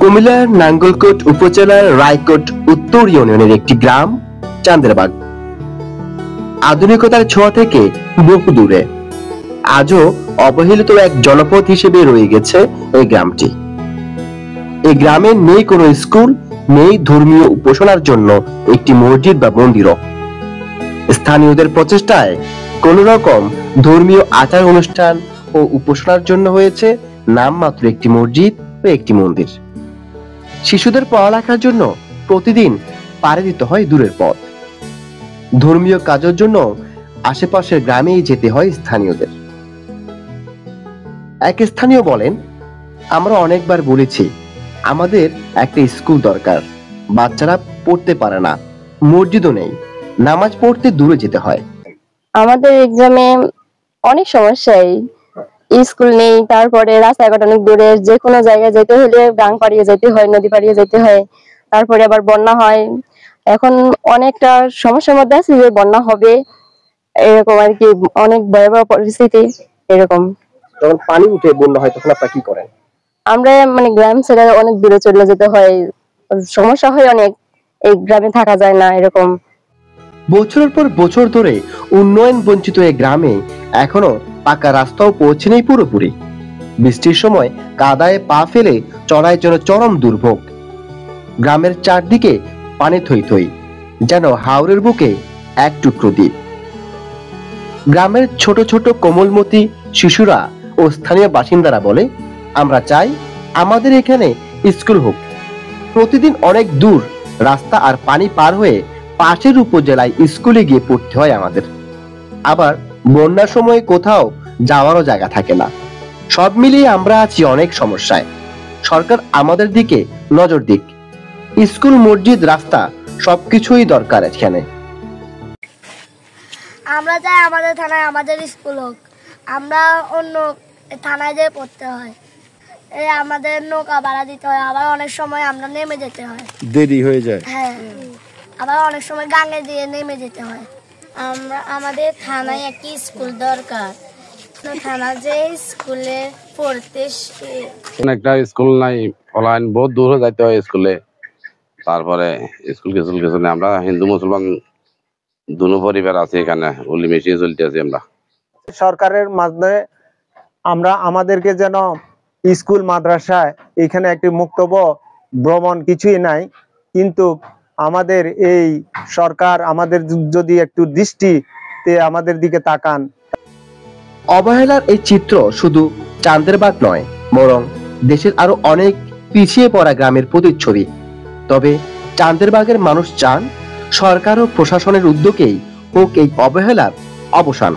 কুমিল্লার নাঙ্গলকোট উপজেলার রায়কোট উত্তর ইউনিয়নের একটি গ্রাম চান্দেরবাগ। আধুনিকতার ছোঁয়া থেকে বহু দূরে আজও অবহেলিত এক জনপদ হিসেবে রয়ে গেছে এই গ্রামটি। এই গ্রামে নেই কোনো স্কুল, নেই ধর্মীয় উপাসনার জন্য একটি মসজিদ বা মন্দিরও। স্থানীয়দের প্রচেষ্টায় কোন রকম ধর্মীয় আচার অনুষ্ঠান ও উপাসনার জন্য হয়েছে নামমাত্র একটি মসজিদ ও একটি মন্দির। শিশুদের পড়ালেখার জন্য প্রতিদিন পাড়ি দিতে হয় দূরের পথ। ধর্মীয় কাজের জন্য আশেপাশের গ্রামেই যেতে হয় স্থানীয়দের। এক স্থানীয় বলেন, আমরা অনেকবার বলেছি আমাদের একটা স্কুল দরকার, বাচ্চারা পড়তে পারে না, মসজিদও নেই, নামাজ পড়তে দূরে যেতে হয়। আমাদের গ্রামে অনেক সমস্যাই, স্কুল নেই, তারপরে রাস্তাঘাট অনেক দূরে, যে কোনো জায়গায় যেতে হলে গাং পাড়িয়ে যেতে হয়, নদী পাড়িয়ে যেতে হয়, তারপরে আবার বন্যা হয়। এখন অনেকটা সমস্যার মধ্যে আছে যে বন্যা হবে, এরকম আর কি, অনেক ভয়াবহ পরিস্থিতি এরকম। যখন পানি উঠে বন্যা হয় তখন আপনারা কি করেন? আমরা গ্রাম ছেড়ে অনেক দূরে চলে যেতে হয়, সমস্যা হয় অনেক, এই গ্রামে থাকা যায় না এরকম। বছরের পর বছর ধরে উন্নয়ন বঞ্চিত এই গ্রামে এখনো পাকা রাস্তাও পৌঁছে নেই পুরোপুরি। বৃষ্টির সময় কাদায় পা ফেলে চলায় যেন চরম দুর্ভোগ। গ্রামের চারদিকে পানি থই থই, যেন হাওরের বুকে এক টুকরো দ্বীপ। গ্রামের ছোট ছোট কোমলমতি শিশুরা ও স্থানীয় বাসিন্দারা বলে, আমরা চাই আমাদের এখানে স্কুল হোক। প্রতিদিন অনেক দূর রাস্তা আর পানি পার হয়ে পাশের উপজেলায় স্কুলে গিয়ে পড়তে হয় আমাদের। আবার বন্যার সময় কোথাও যাওয়ারও জায়গা থাকে না। সব মিলিয়ে আমরা আছি অনেক সমস্যায়। সরকার আমাদের দিকে নজর দিক। স্কুল, মসজিদ, রাস্তা সবকিছুই দরকার এখানে। আমরা চাই আমাদের থানায় আমাদের স্কুল হোক, আমরা অন্য থানায় যেয়ে পড়তে হয়, এই আমাদের নৌকা ভাড়া দিতে হয়, আবার অনেক সময় আমরা নেমে যেতে হয়, দেরি হয়ে যায়। হ্যাঁ, আবার অনেক সময় গাঙে দিয়ে নেমে যেতে হয়। আমাদের থানায় একটি স্কুল দরকার, থানা যে স্কুলে পড়তে একটা স্কুল নাই, অনলাইন বহুত দূর হয়ে যাইতে হয় স্কুলে। তারপরে স্কুল কিছু নেই। আমরা হিন্দু মুসলমান দুনো পরিবার আছে এখানে, উলি মিশিয়ে চলতে আছি আমরা। সরকারের মাধ্যমে আমরা আমাদেরকে যেন স্কুল, মাদ্রাসায় এখানে একটি মুক্তব ভ্রমণ কিছুই নাই, কিন্তু আমাদের এই সরকার আমাদের যদি একটু দৃষ্টিতে আমাদের দিকে তাকান। অবহেলার এই চিত্র শুধু চান্দেরবাগ নয়, বরং দেশের আরো অনেক পিছিয়ে পড়া গ্রামের প্রতিচ্ছবি। তবে চান্দেরবাগের মানুষ চান সরকার ও প্রশাসনের উদ্যোগেই হোক এই অবহেলার অবসান।